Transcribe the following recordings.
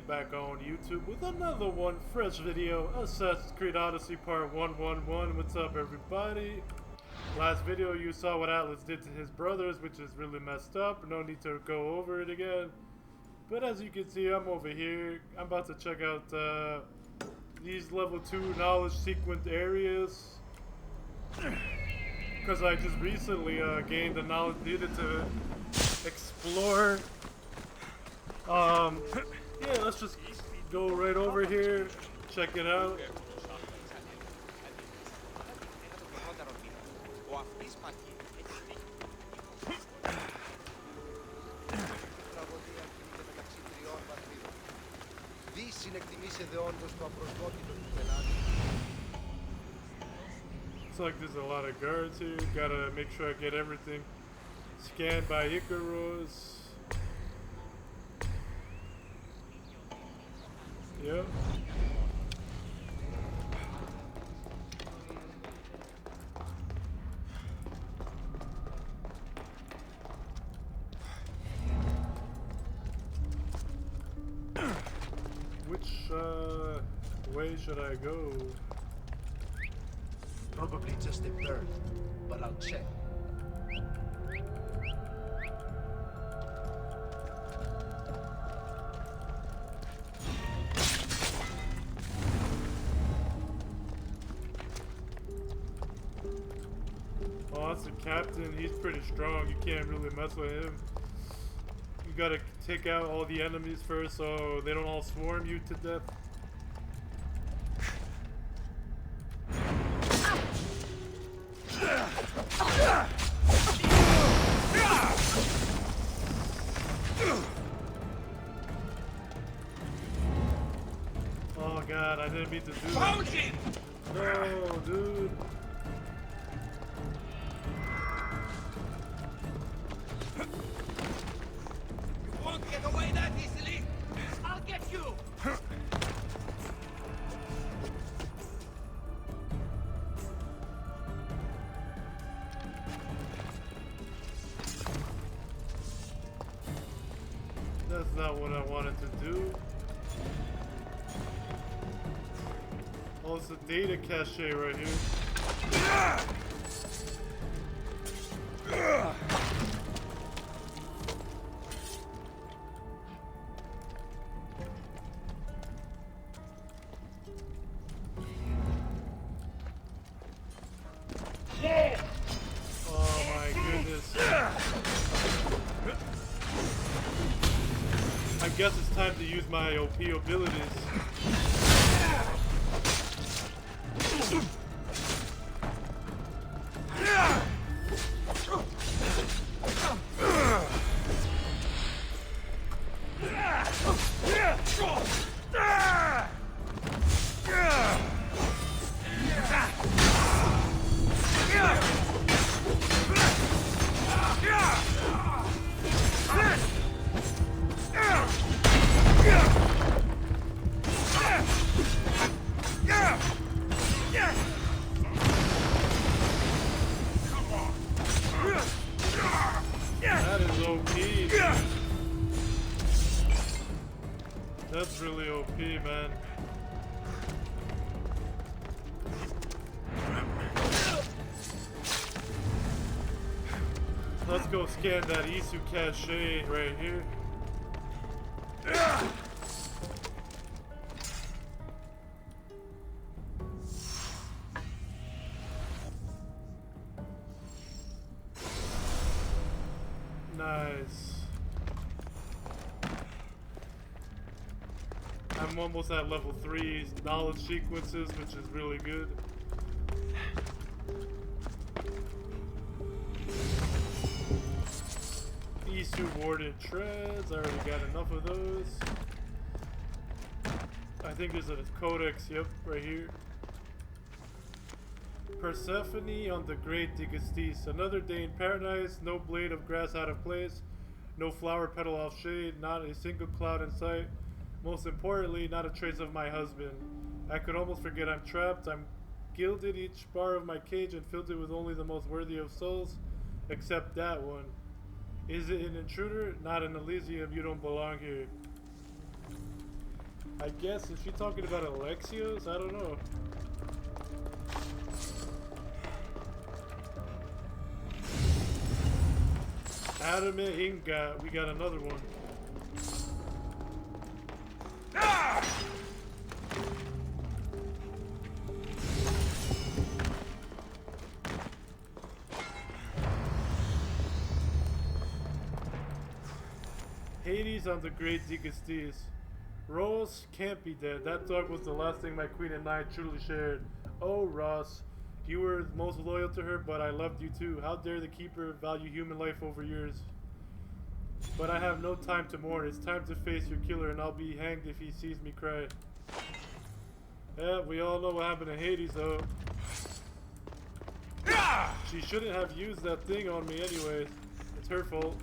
back on YouTube with another one, fresh video, Assassin's Creed Odyssey Part 111. What's up, everybody? Last video you saw what Atlas did to his brothers, which is really messed up. No need to go over it again. But as you can see, I'm over here. I'm about to check out these level 2 knowledge sequenced areas. Because I just recently gained the knowledge needed to explore. Yeah, let's just go right over here, check it out. Looks like there's a lot of guards here. Gotta make sure I get everything scanned by Icarus. Yep. Which way should I go? Probably just a bird, but I'll check. Oh, that's the captain. He's pretty strong. You can't really mess with him. You gotta take out all the enemies first so they don't all swarm you to death. Oh god, I didn't mean to do that. No, dude. You won't get away that easily. I'll get you. That's not what I wanted to do. Oh, it's a data cache right here. Oh my goodness. I guess it's time to use my OP abilities. That is OP. That's really OP, man. Let's go scan that Isu cache right here. Nice. I'm almost at level 3 knowledge sequences, which is really good. Isu Warden Treads, I already got enough of those. I think there's a codex, yep, right here. Persephone on the Great Digestis. Another day in paradise, no blade of grass out of place, no flower petal off shade, not a single cloud in sight. Most importantly, not a trace of my husband. I could almost forget I'm trapped. I'm gilded each bar of my cage and filled it with only the most worthy of souls, except that one. Is it an intruder? Not an Elysium, you don't belong here. I guess, is she talking about Alexios? I don't know. Anime Inga, we got another one. Hades on the Great Zegastes. Rose can't be dead. That dog was the last thing my queen and I truly shared. Oh, Ross, you were most loyal to her, but I loved you too. How dare the keeper value human life over yours? But I have no time to mourn. It's time to face your killer, and I'll be hanged if he sees me cry. Yeah, we all know what happened to Hades, though. She shouldn't have used that thing on me anyways. It's her fault.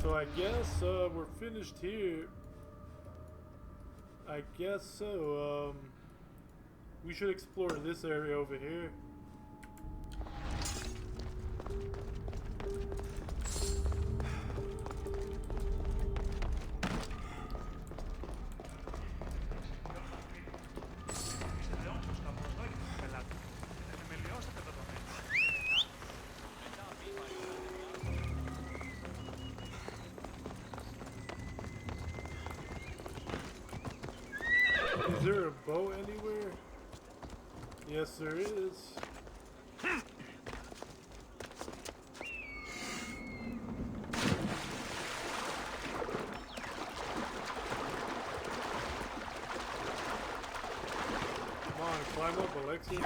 So I guess we're finished here. I guess so. We should explore this area over here. Is there a boat anywhere? Yes, there is. Come on, climb up, Alexis.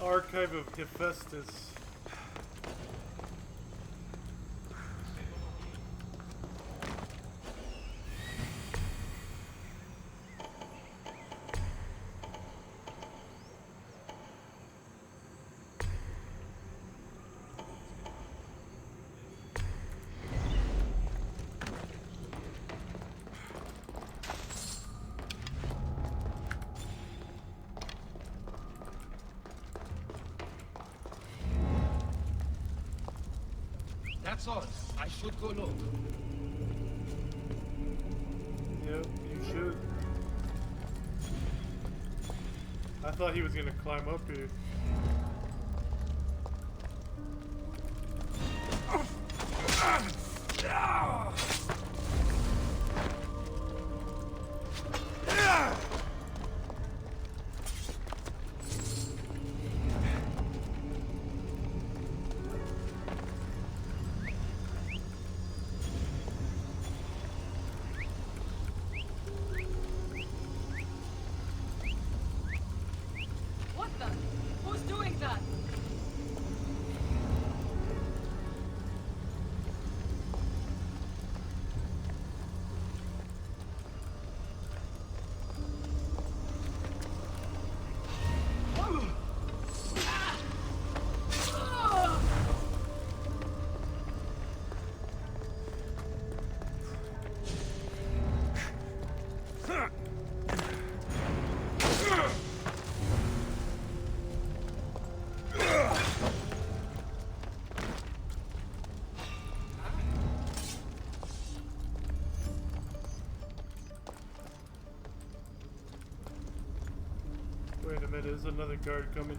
Archive of Hephaestus. That's all. I should go look. Yep, you should. I thought he was gonna climb up here. Wait a minute, there's another guard coming.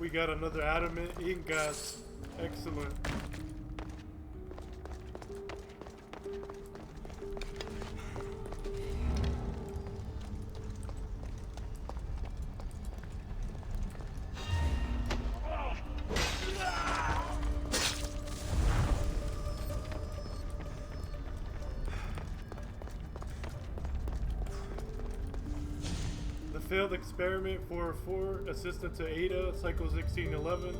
We got another adamant ingot. Excellent. Failed experiment 404, assistant to Ada, Cycle 1611.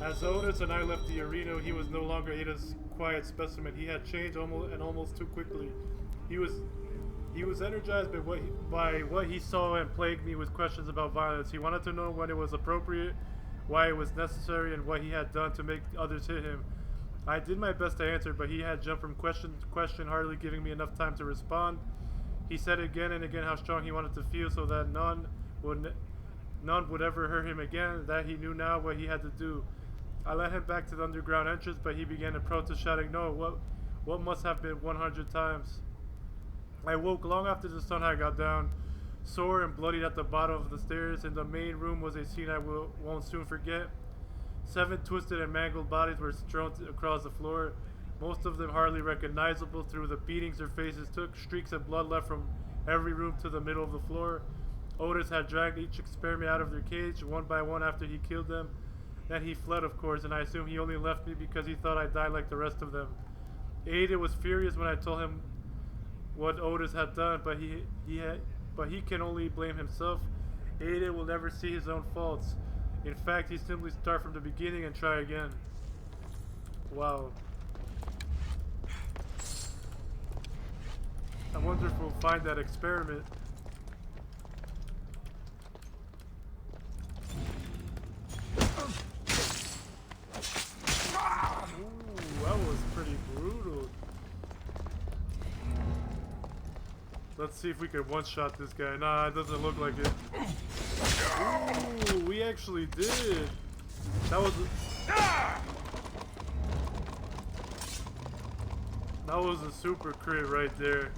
As Otis and I left the arena, he was no longer Ada's quiet specimen. He had changed almost too quickly. He was energized by what he saw and plagued me with questions about violence. He wanted to know when it was appropriate, why it was necessary, and what he had done to make others hit him. I did my best to answer, but he had jumped from question to question, hardly giving me enough time to respond. He said again and again how strong he wanted to feel so that none would ever hurt him again, that he knew now what he had to do. I led him back to the underground entrance, but he began to protest, shouting, "No, what must have been 100 times." I woke long after the sun had got down, sore and bloodied at the bottom of the stairs. In the main room was a scene I won't soon forget. 7 twisted and mangled bodies were strewn across the floor, most of them hardly recognizable through the beatings their faces took. Streaks of blood left from every room to the middle of the floor. Otis had dragged each experiment out of their cage, one by one after he killed them. Then he fled, of course, and I assume he only left me because he thought I died like the rest of them. Ada was furious when I told him what Otis had done, but he can only blame himself. Ada will never see his own faults. In fact, he simply start from the beginning and try again. Wow. I wonder if we'll find that experiment. Ooh, that was pretty brutal. Let's see if we can one-shot this guy. Nah, it doesn't look like it. Ooh, we actually did. That was a super crit right there.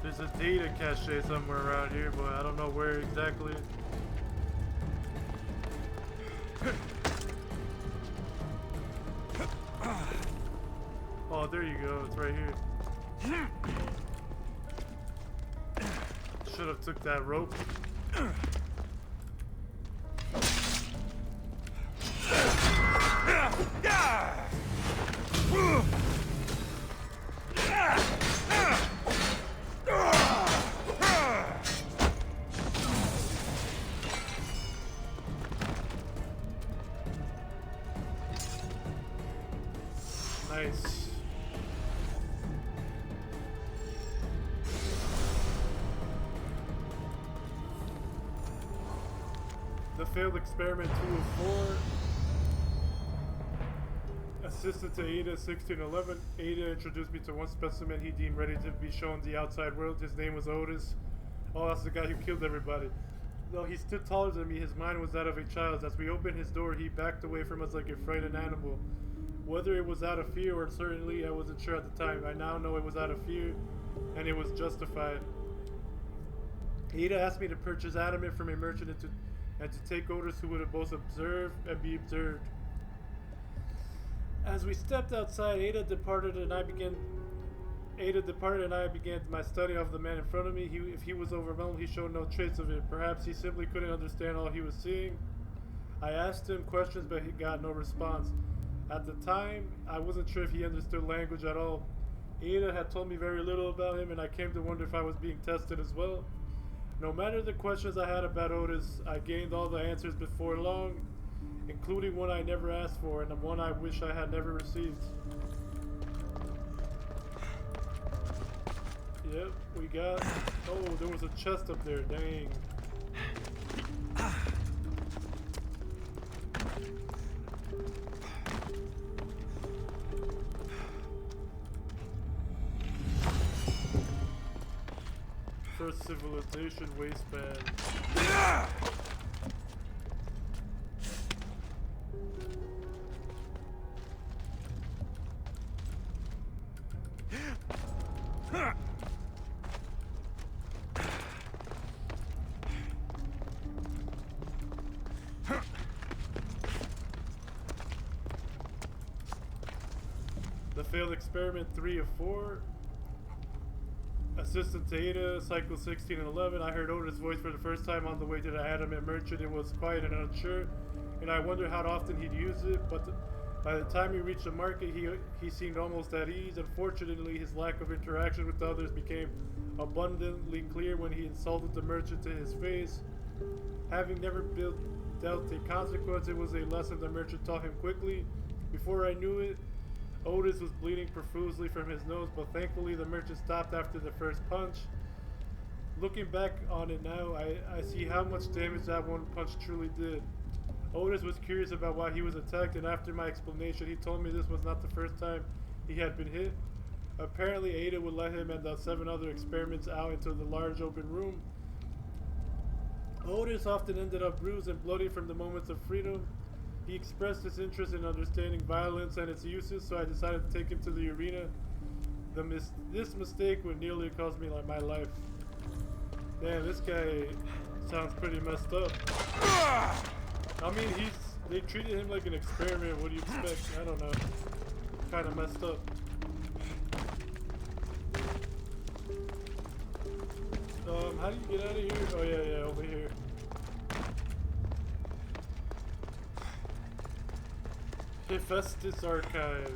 There's a data cache somewhere around here, but I don't know where exactly. Oh, there you go. It's right here. Should have took that rope. Nice. The failed experiment 204. Assistant to Ada 1611. Ada introduced me to one specimen he deemed ready to be shown the outside world. His name was Otis. Oh, that's the guy who killed everybody. Though he stood taller than me, his mind was that of a child. As we opened his door, he backed away from us like a frightened animal. Whether it was out of fear or certainly I wasn't sure at the time. I now know it was out of fear, and it was justified. Ada asked me to purchase adamant from a merchant and to take Otis, who would both observe and be observed. As we stepped outside, Ada departed and I began my study of the man in front of me. If he was overwhelmed, he showed no trace of it. Perhaps he simply couldn't understand all he was seeing. I asked him questions, but he got no response. At the time, I wasn't sure if he understood language at all. Ada had told me very little about him, and I came to wonder if I was being tested as well. No matter the questions I had about Otis, I gained all the answers before long, including one I never asked for and the one I wish I had never received. Yep, we got... Oh, there was a chest up there, dang. First civilization waistband. The failed experiment 3 of 4. Assistant to Ada, cycle 16 and 11. I heard Oda's voice for the first time on the way to the adamant merchant. It was quiet and unsure, and I wondered how often he'd use it, but by the time he reached the market, he seemed almost at ease. Unfortunately, his lack of interaction with others became abundantly clear when he insulted the merchant to his face. Having never dealt a consequence, it was a lesson the merchant taught him quickly. Before I knew it, Otis was bleeding profusely from his nose, but thankfully the merchant stopped after the first punch. Looking back on it now, I see how much damage that one punch truly did. Otis was curious about why he was attacked, and after my explanation, he told me this was not the first time he had been hit. Apparently, Ada would let him and the 7 other experiments out into the large open room. Otis often ended up bruised and bloody from the moments of freedom. He expressed his interest in understanding violence and its uses, so I decided to take him to the arena. This mistake would nearly cost me my life. Damn, this guy sounds pretty messed up. I mean, they treated him like an experiment. What do you expect? I don't know. Kind of messed up. How do you get out of here? Oh yeah, over here. Hephaestus Archive.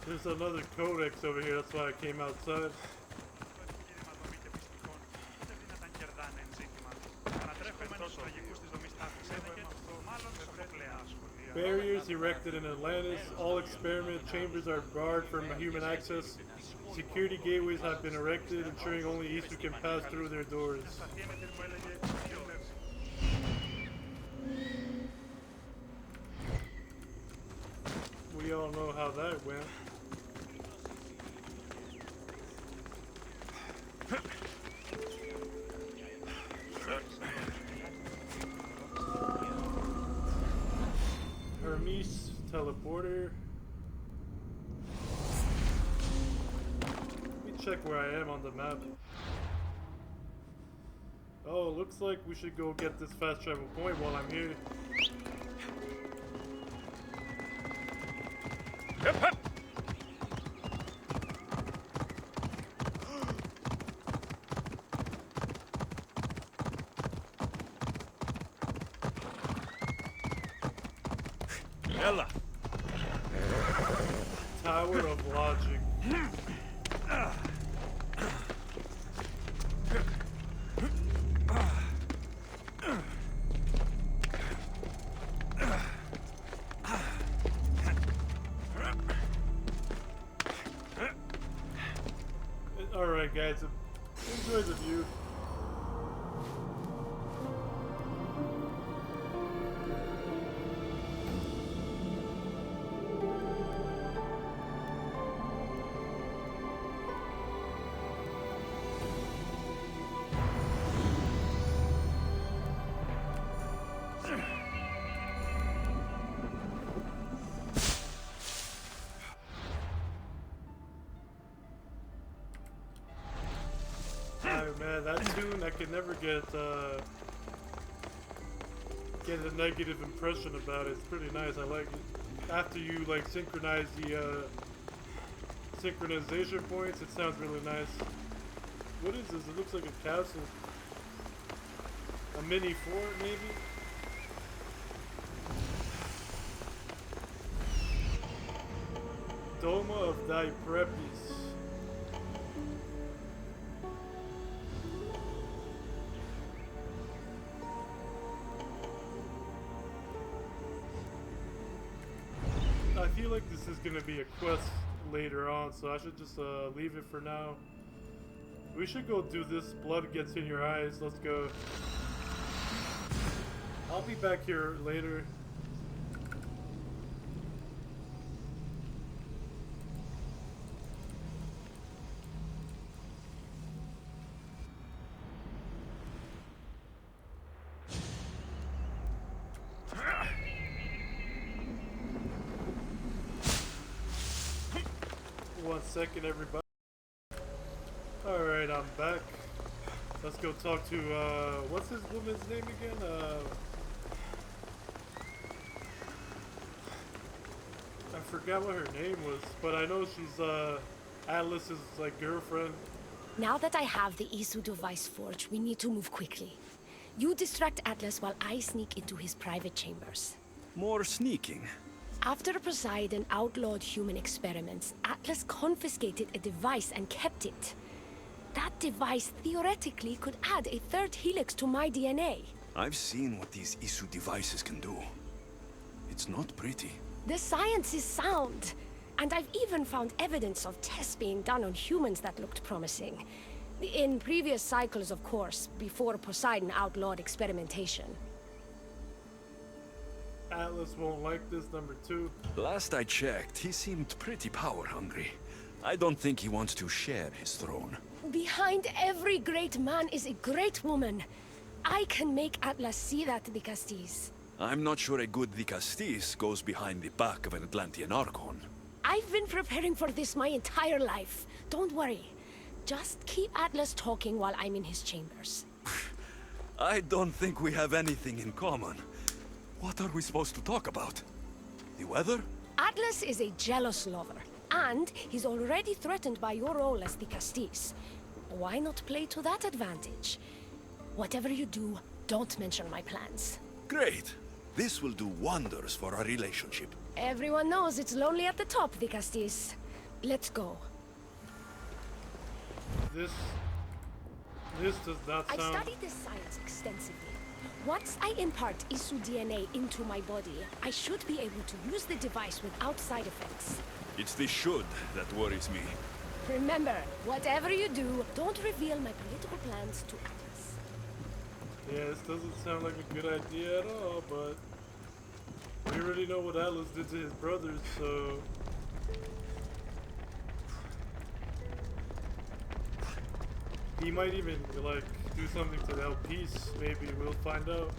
There's another codex over here, that's why I came outside. Barriers erected in Atlantis. All experiment chambers are barred from human access. Security gateways have been erected, ensuring only Easter can pass through their doors. We all know how that went. Hermes teleporter. Let me check where I am on the map. Oh, looks like we should go get this fast travel point while I'm here. Tower of Logic. Alright guys, enjoy the view. Man, that tune, I could never get a negative impression about it. It's pretty nice. I like it. After you like synchronize the synchronization points, it sounds really nice. What is this? It looks like a castle. A mini fort, maybe? Doma of Diprepes. I feel like this is gonna be a quest later on, so I should just leave it for now. We should go do this. Blood gets in your eyes. Let's go. I'll be back here later. One second, everybody. Alright, I'm back. Let's go talk to, what's this woman's name again? I forgot what her name was, but I know she's, Atlas's, like, girlfriend. Now that I have the Isu device forged, we need to move quickly. You distract Atlas while I sneak into his private chambers. More sneaking. After Poseidon outlawed human experiments, Atlas confiscated a device and kept it. That device theoretically could add a third helix to my DNA. I've seen what these Isu devices can do. It's not pretty. The science is sound, and I've even found evidence of tests being done on humans that looked promising. In previous cycles, of course, before Poseidon outlawed experimentation. Atlas won't like this, number 2. Last I checked, he seemed pretty power-hungry. I don't think he wants to share his throne. Behind every great man is a great woman. I can make Atlas see that, the Castis. I'm not sure a good Dicastis goes behind the back of an Atlantean Archon. I've been preparing for this my entire life. Don't worry. Just keep Atlas talking while I'm in his chambers. I don't think we have anything in common. What are we supposed to talk about? The weather? Atlas is a jealous lover, and he's already threatened by your role as the Castis. Why not play to that advantage? Whatever you do, don't mention my plans. Great. This will do wonders for our relationship. Everyone knows it's lonely at the top, the Castis. Let's go. This does not sound... I've studied this science extensively. Once I impart Isu DNA into my body, I should be able to use the device without side effects. It's the should that worries me. Remember, whatever you do, don't reveal my political plans to Atlas. Yeah, this doesn't sound like a good idea at all, but... we already know what Atlas did to his brothers, so... he might even, like, do something to help peace, maybe. We'll find out.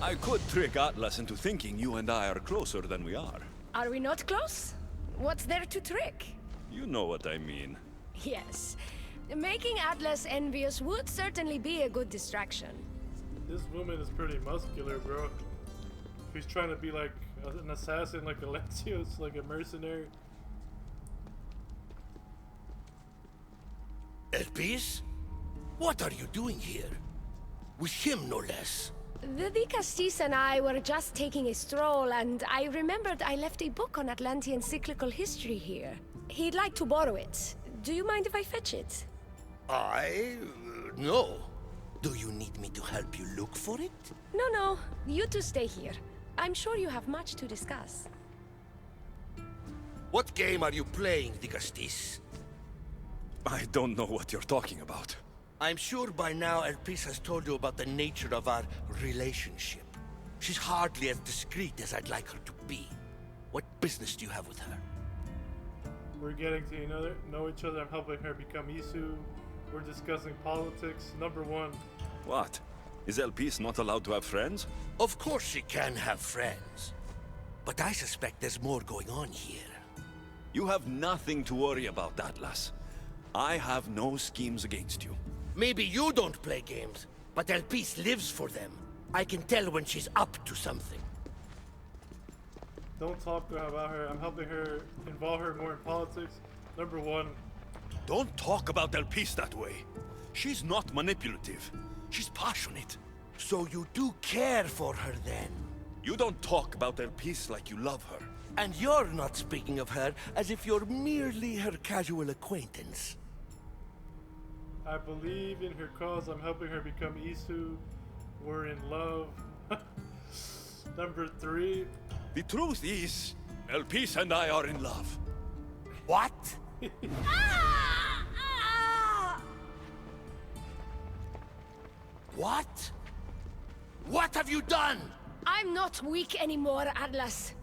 I could trick Atlas into thinking you and I are closer than we are. Are we not close? What's there to trick? You know what I mean. Yes. Making Atlas envious would certainly be a good distraction. This woman is pretty muscular, bro. She's trying to be like an assassin, like Alexios, like a mercenary. Elpis? What are you doing here? With him, no less. The Castis and I were just taking a stroll, and I remembered I left a book on Atlantean cyclical history here. He'd like to borrow it. Do you mind if I fetch it? No. Do you need me to help you look for it? No. You two stay here. I'm sure you have much to discuss. What game are you playing, Dicastis? I don't know what you're talking about. I'm sure by now Elpis has told you about the nature of our relationship. She's hardly as discreet as I'd like her to be. What business do you have with her? We're getting to know each other. I'm helping her become Isu. We're discussing politics. Number 1. What? Is Elpis not allowed to have friends? Of course she can have friends. But I suspect there's more going on here. You have nothing to worry about, Atlas. I have no schemes against you. Maybe you don't play games, but Elpis lives for them. I can tell when she's up to something. Don't talk about her. I'm helping her involve her more in politics. Number 1. Don't talk about Elpis that way. She's not manipulative. She's passionate. So you do care for her then? You don't talk about Elpis like you love her. And you're not speaking of her as if you're merely her casual acquaintance. I believe in her cause. I'm helping her become Isu. We're in love. Number 3. The truth is, Elpis and I are in love. What? What? What have you done? I'm not weak anymore, Atlas.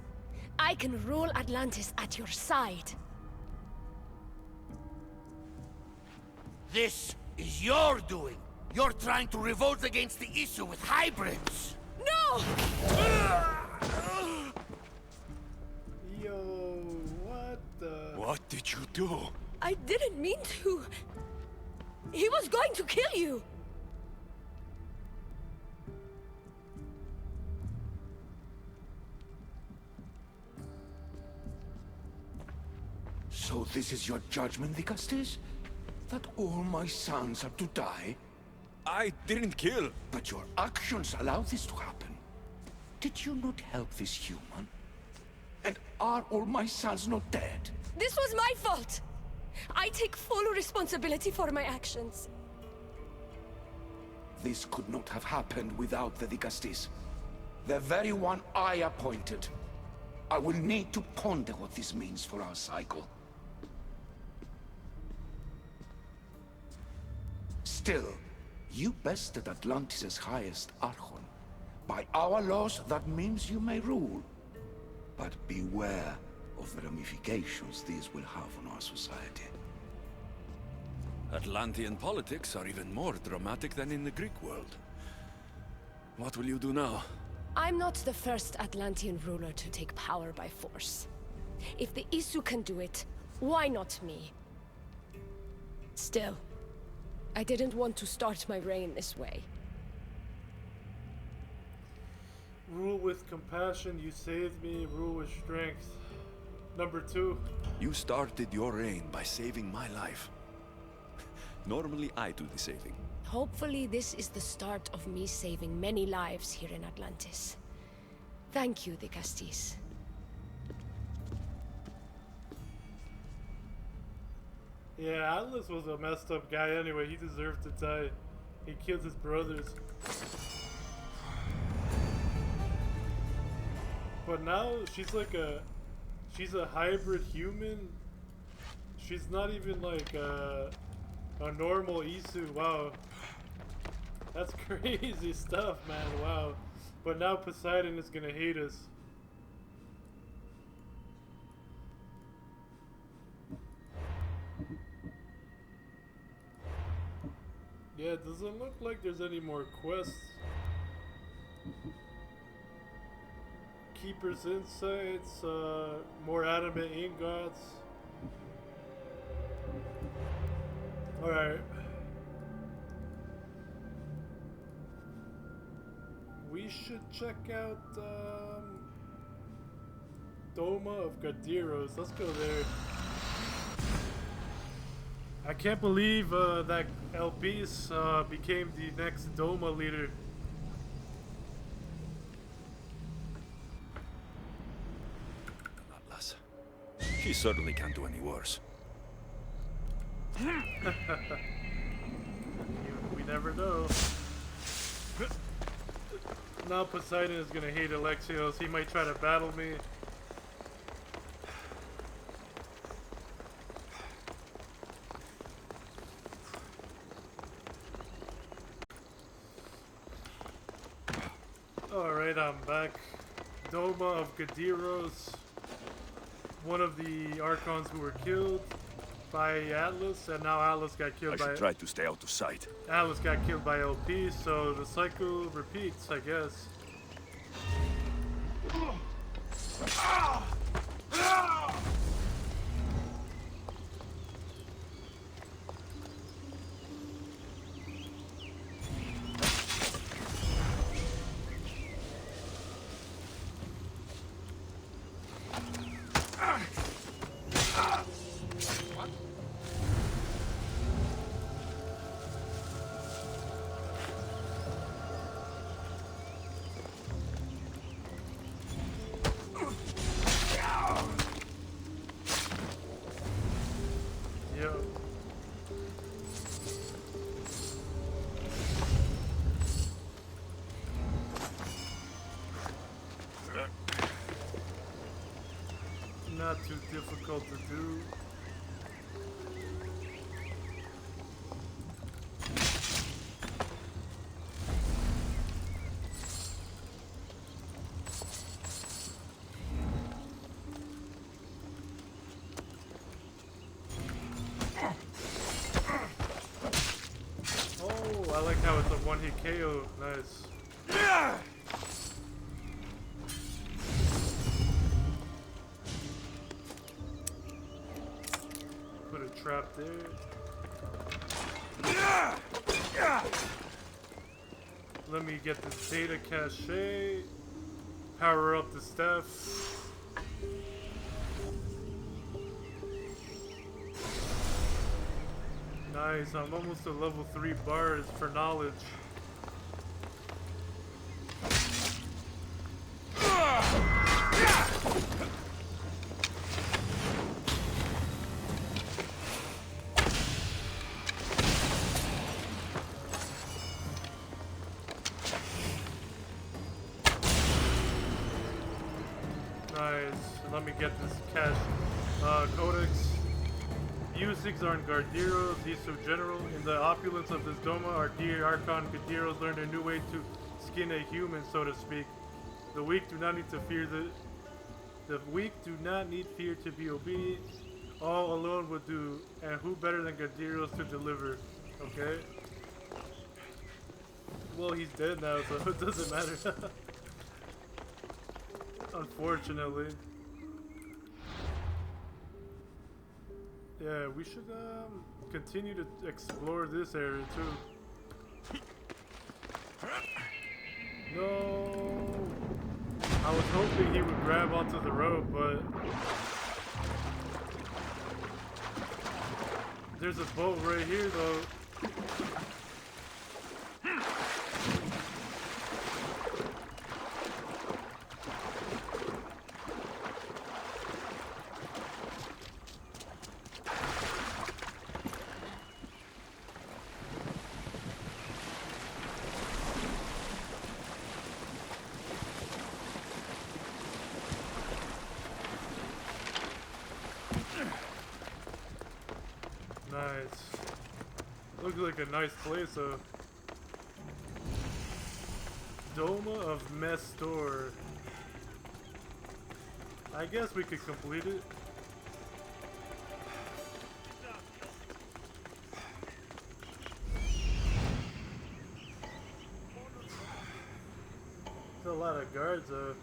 I can rule Atlantis at your side. This is your doing. You're trying to revolt against the issue with hybrids. No! Yo, what the... What did you do? I didn't mean to. He was going to kill you. So this is your judgment, Vicastes? That all my sons are to die? I didn't kill. But your actions allow this to happen. Did you not help this human? And are all my sons not dead? This was my fault. I take full responsibility for my actions. This could not have happened without the Vicastes. The very one I appointed. I will need to ponder what this means for our cycle. Still, you bested Atlantis' highest Archon. By our laws, that means you may rule. But beware of the ramifications these will have on our society. Atlantean politics are even more dramatic than in the Greek world. What will you do now? I'm not the first Atlantean ruler to take power by force. If the Isu can do it, why not me? Still, I didn't want to start my reign this way. Rule with compassion, you saved me. Rule with strength. Number 2. You started your reign by saving my life. Normally I do the saving. Hopefully this is the start of me saving many lives here in Atlantis. Thank you, the Castis. Yeah, Atlas was a messed up guy anyway. He deserved to die. He killed his brothers. But now she's like she's a hybrid human. She's not even like a normal Isu. Wow. That's crazy stuff, man. Wow. But now Poseidon is gonna hate us. Yeah, it doesn't look like there's any more quests. Keeper's Insights, more adamant ingots. Alright. We should check out Doma of Gadiros. Let's go there. I can't believe that Elpis became the next Doma leader. Atlas. She certainly can't do any worse. We never know. Now Poseidon is gonna hate Alexios. He might try to battle me. Alright, I'm back. Doma of Gadiros. One of the Archons who were killed by Atlas, and now Atlas got killed I should try to stay out of sight. Atlas got killed by LP, so the cycle repeats, I guess. not too difficult to do. Oh, I like how it's a one-hit KO. Nice. Put a trap there. Let me get this data cache. Power up the staff. Nice, I'm almost at level 3 bars for knowledge. Nice. Let me get this cache. Codex. Usigs aren't Gardiros, these are general. In the opulence of this Doma, our dear Archon Gardiros learned a new way to skin a human, so to speak. The weak do not need to fear the weak do not need fear to be obedient. All alone would do, and who better than Gardiros to deliver? Okay. Well, he's dead now, so it doesn't matter. Unfortunately. Yeah, we should continue to explore this area too. No, I was hoping he would grab onto the rope, but there's a boat right here though. Nice. Looks like a nice place, though. Doma of Mestor. I guess we could complete it. There's a lot of guards, though.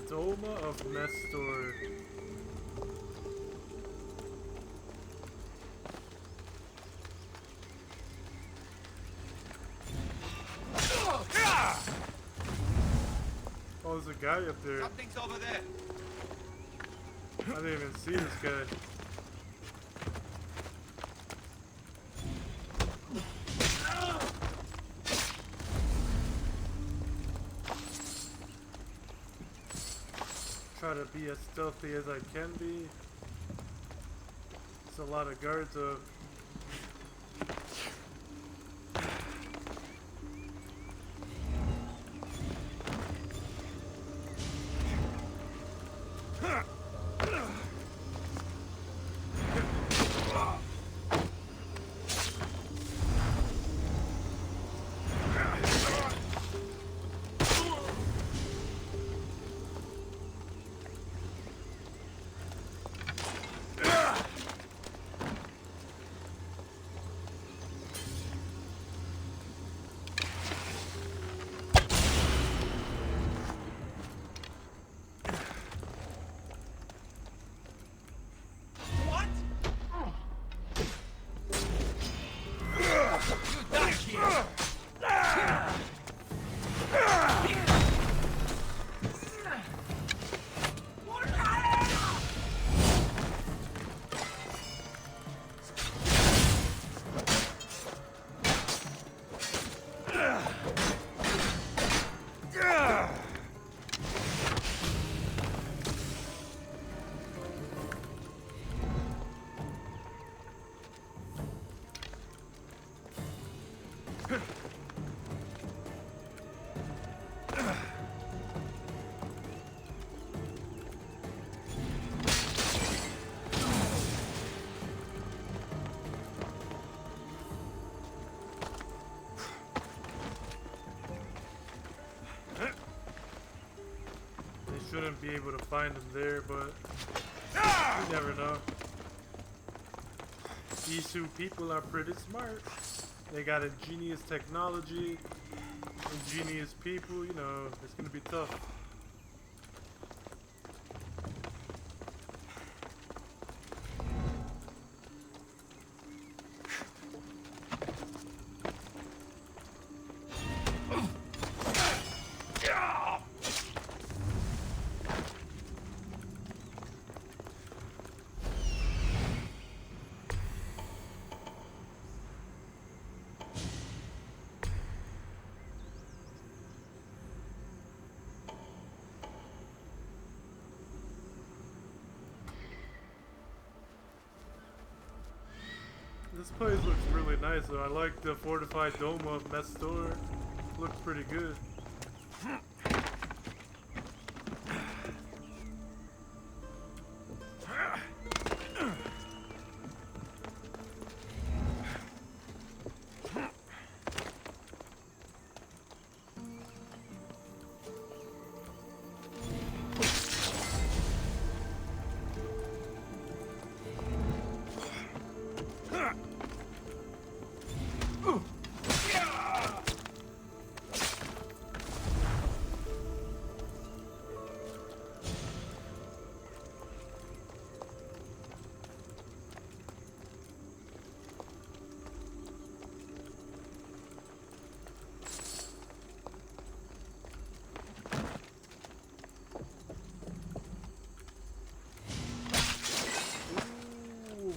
Doma of Mestor. Oh, there's a guy up there. Something's over there. I didn't even see this guy. Try to be as stealthy as I can be. There's a lot of guards up. shouldn't be able to find them there, but you never know. Isu people are pretty smart. They got ingenious technology, ingenious people, you know, it's gonna be tough. This place looks really nice though. I like the fortified dome of Mestor. Looks pretty good.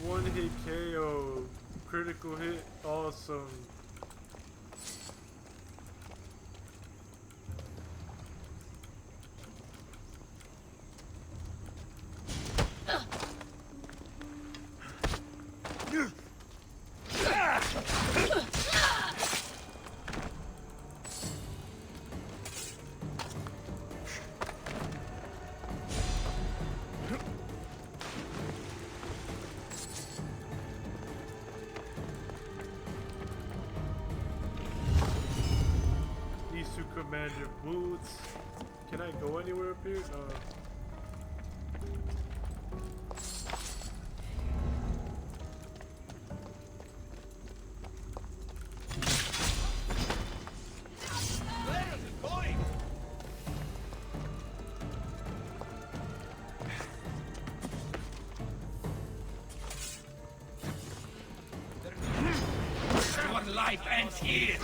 One hit KO, critical hit, awesome. Command your boots. Can I go anywhere up here? No. Your life ends here.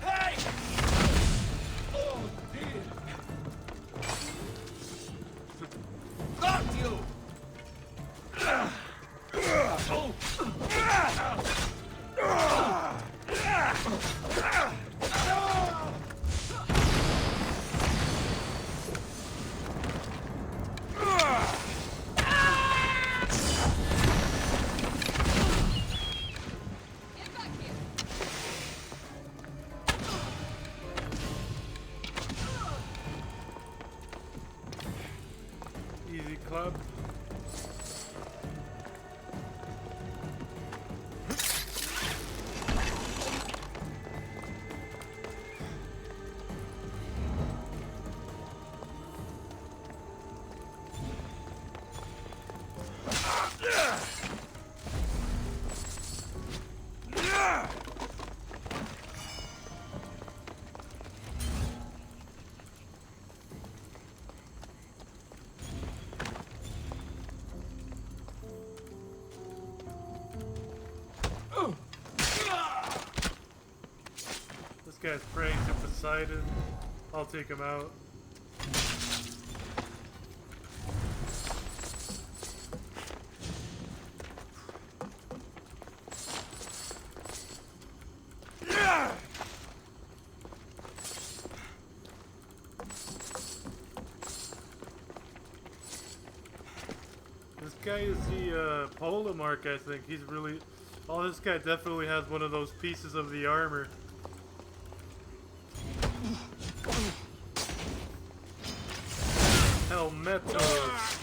Hey! Oh dear! Got you! Easy club. This guy's praying to Poseidon. I'll take him out. This guy is the Polemarch, I think. He's really... Oh, this guy definitely has one of those pieces of the armor. Helmetos.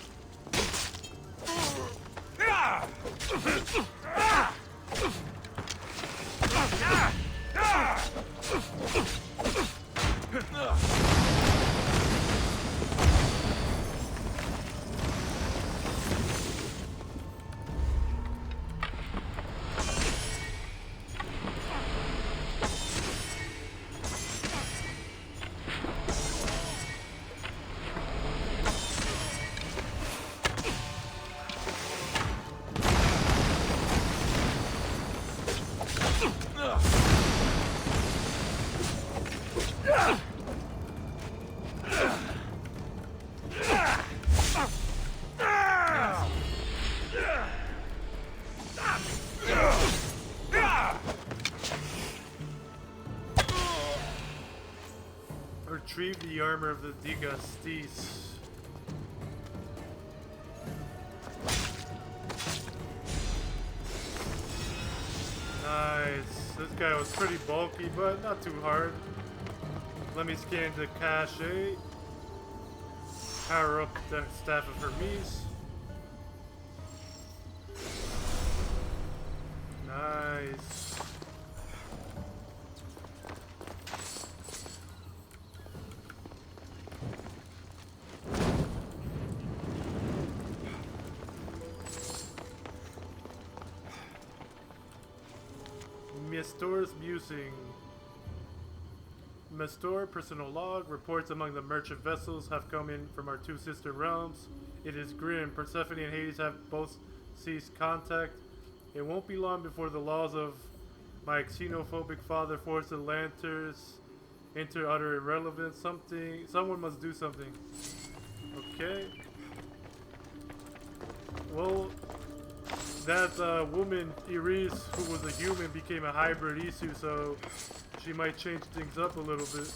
retrieve the armor of the Digastis. Nice. This guy was pretty bulky, but not too hard. Let me scan the cache. Power up the Staff of Hermes. Nice. Mestor's musing. Mestor personal log reports among the merchant vessels have come in from our two sister realms. It is grim. Persephone and Hades have both ceased contact. It won't be long before the laws of my xenophobic father force Atlantis into utter irrelevance. Someone must do something. Okay. Well, that woman, Iris, who was a human, became a hybrid Isu, so she might change things up a little bit.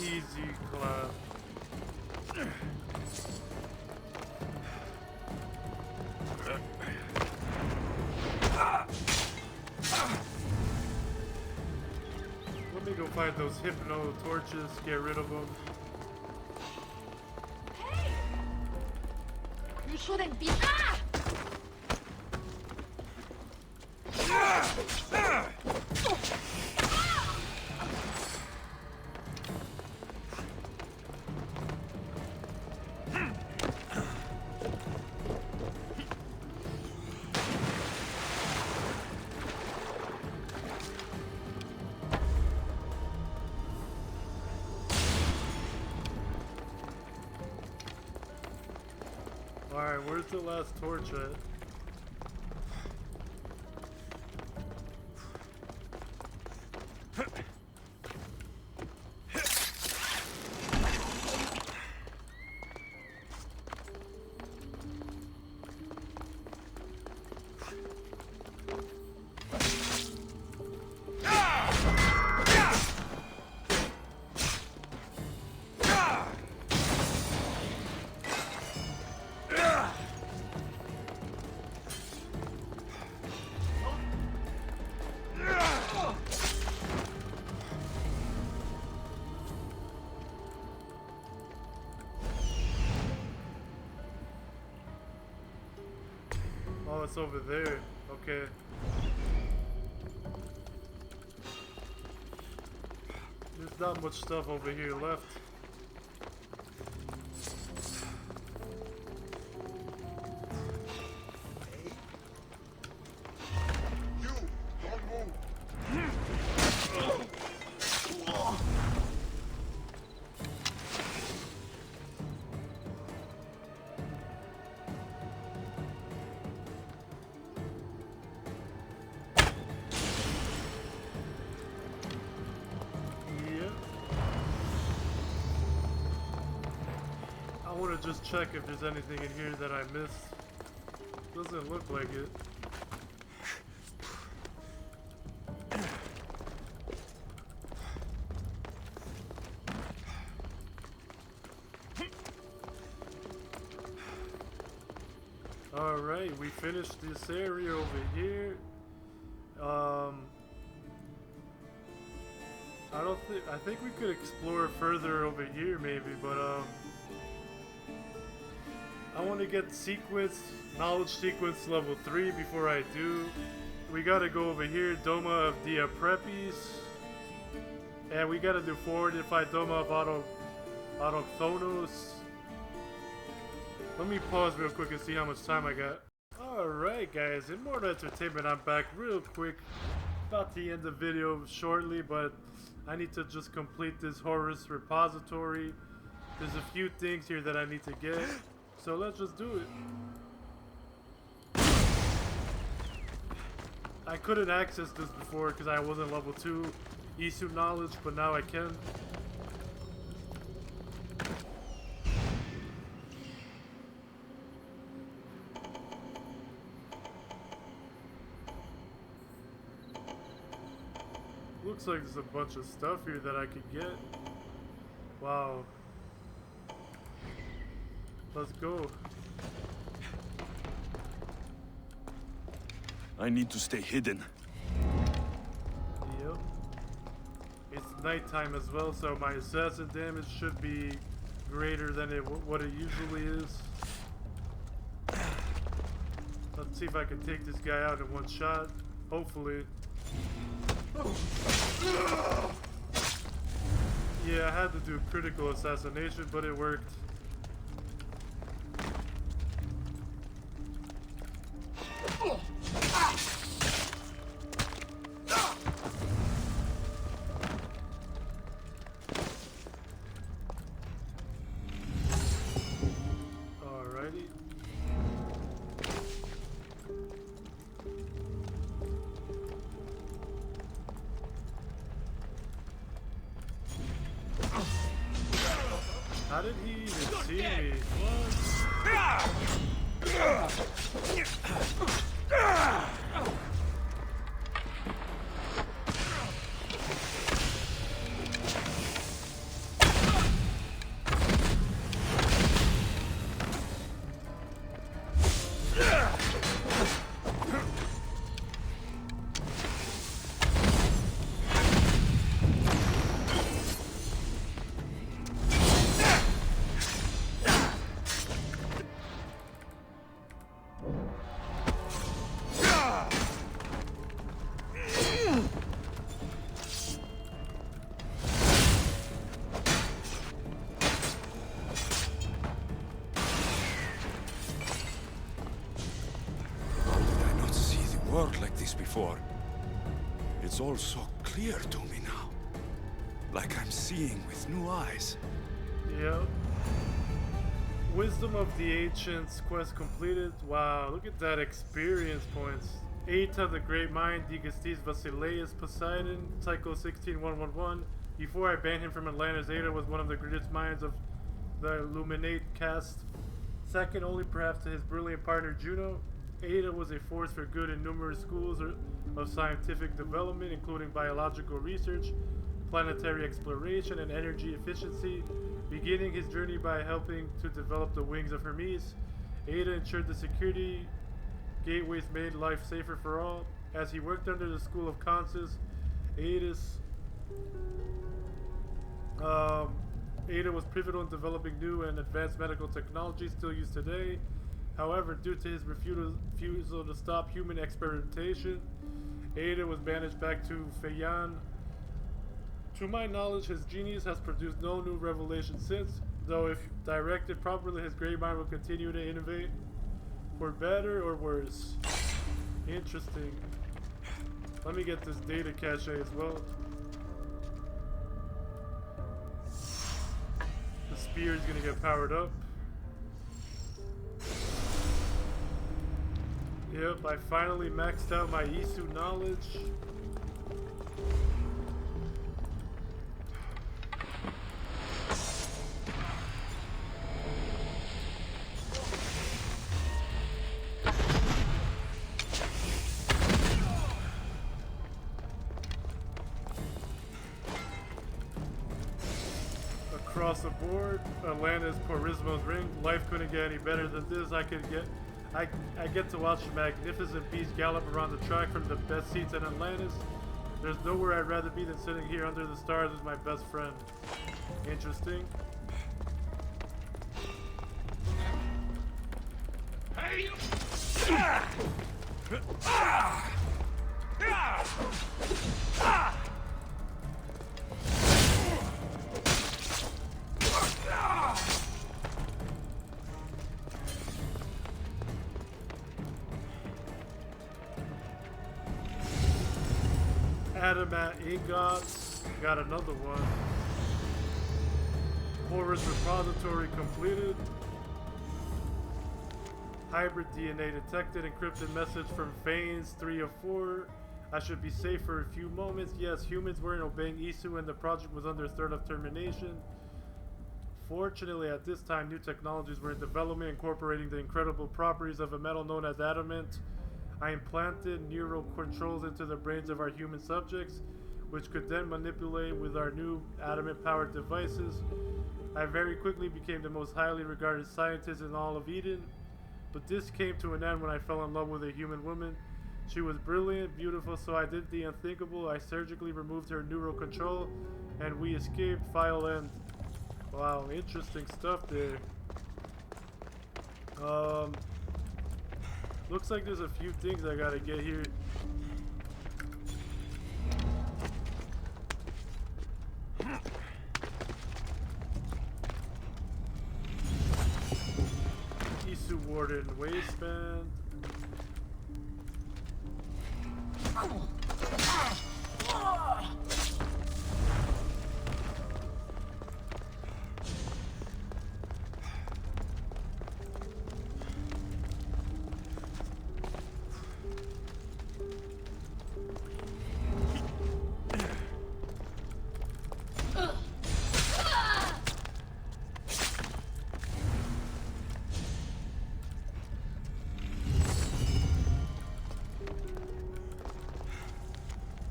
Easy clap. Let me go find those hypno torches, get rid of them. Hey! You shouldn't be. Ah! Alright, where's the last torch at? Oh, it's over there. Okay. There's not much stuff over here left. I want to just check if there's anything in here that I missed. Doesn't look like it. Alright, we finished this area over here. I think we could explore further over here maybe, but I want to get sequence, knowledge sequence level 3 before I do. We gotta go over here, Doma of Dia Preppies. And we gotta do fortified Doma of Autochthonos. Let me pause real quick and see how much time I got. Alright guys, Immortal Entertainment, I'm back real quick. About to end the video shortly, but I need to just complete this Horus repository. There's a few things here that I need to get, so let's just do it. I couldn't access this before because I wasn't level 2 Isu knowledge, but now I can. Looks like there's a bunch of stuff here that I could get. Wow. Let's go. I need to stay hidden. Yep. It's nighttime as well, so my assassin damage should be greater than what it usually is. Let's see if I can take this guy out in one shot. Hopefully. Yeah, I had to do critical assassination, but it worked. Alrighty. How did he even see me? Like this before. It's all so clear to me now. Like I'm seeing with new eyes. Yep. Wisdom of the Ancients quest completed. Wow, look at that experience points. Eta the Great Mind, Digastes Basileus Poseidon, Psycho 16111. Before I banned him from Atlantis, Eta was one of the greatest minds of the Illuminate caste. Second only perhaps to his brilliant partner Juno. Ada was a force for good in numerous schools of scientific development, including biological research, planetary exploration, and energy efficiency. Beginning his journey by helping to develop the wings of Hermes, Ada ensured the security gateways made life safer for all. As he worked under the school of Consus, Ada was pivotal in developing new and advanced medical technology still used today. However, due to his refusal to stop human experimentation, Ada was banished back to Feiyan. To my knowledge, his genius has produced no new revelation since, though if directed properly, his great mind will continue to innovate, for better or worse. Interesting. Let me get this data cache as well. The spear is going to get powered up. Yep, I finally maxed out my Isu knowledge. Across the board, Atlantis, Porismo's ring. Life couldn't get any better than this. I get to watch a magnificent beast gallop around the track from the best seats in Atlantis. There's nowhere I'd rather be than sitting here under the stars with my best friend. Interesting. Adamant ingots. Got another one. Horus repository completed. Hybrid DNA detected. Encrypted message from Fanes 3 of 4. I should be safe for a few moments. Yes, humans weren't obeying Isu and the project was under threat of termination. Fortunately, at this time, new technologies were in development incorporating the incredible properties of a metal known as adamant. I implanted neural controls into the brains of our human subjects, which could then manipulate with our new adamant-powered devices. I very quickly became the most highly regarded scientist in all of Eden, but this came to an end when I fell in love with a human woman. She was brilliant, beautiful, so I did the unthinkable. I surgically removed her neural control, and we escaped. File end. Wow, interesting stuff there. Looks like there's a few things I gotta get here. Isu Warden waistband.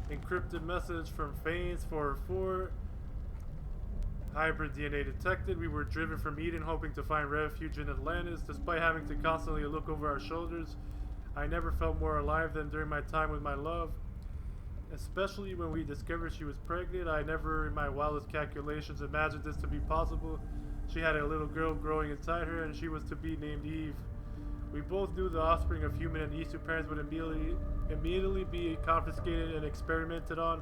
Encrypted message from Fanes 404. Hybrid DNA detected. We were driven from Eden hoping to find refuge in Atlantis. Despite having to constantly look over our shoulders, I never felt more alive than during my time with my love. Especially when we discovered she was pregnant. I never in my wildest calculations imagined this to be possible. She had a little girl growing inside her and she was to be named Eve. We both knew the offspring of human and Isu parents would immediately be confiscated and experimented on.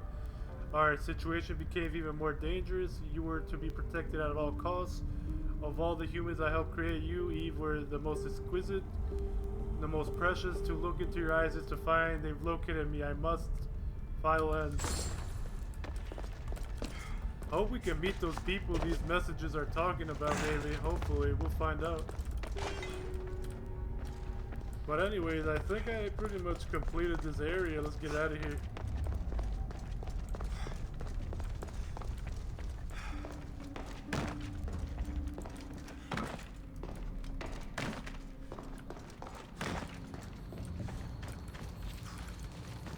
Our situation became even more dangerous. You were to be protected at all costs. Of all the humans I helped create, you, Eve, were the most exquisite, the most precious. To look into your eyes is to find they've located me. I must. File end. Hope we can meet those people these messages are talking about lately. Hopefully, we'll find out. But anyways, I think I pretty much completed this area. Let's get out of here.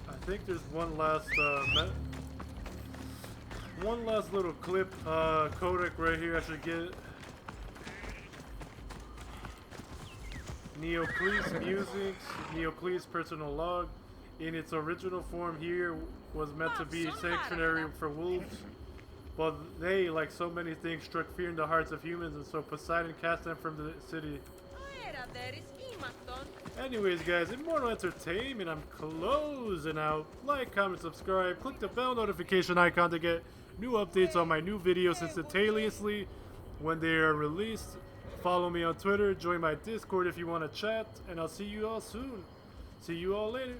I think there's one last little clip codec right here I should get. Neocles Musings, Neocles personal log. In its original form here was meant to be sanctuary for wolves, but they, like so many things, struck fear in the hearts of humans, and so Poseidon cast them from the city. Anyways guys, Immortal Entertainment, I'm closing out. Like, comment, subscribe, click the bell notification icon to get new updates on my new videos instantaneously when they are released. Follow me on Twitter, join my Discord if you want to chat, and I'll see you all soon. See you all later.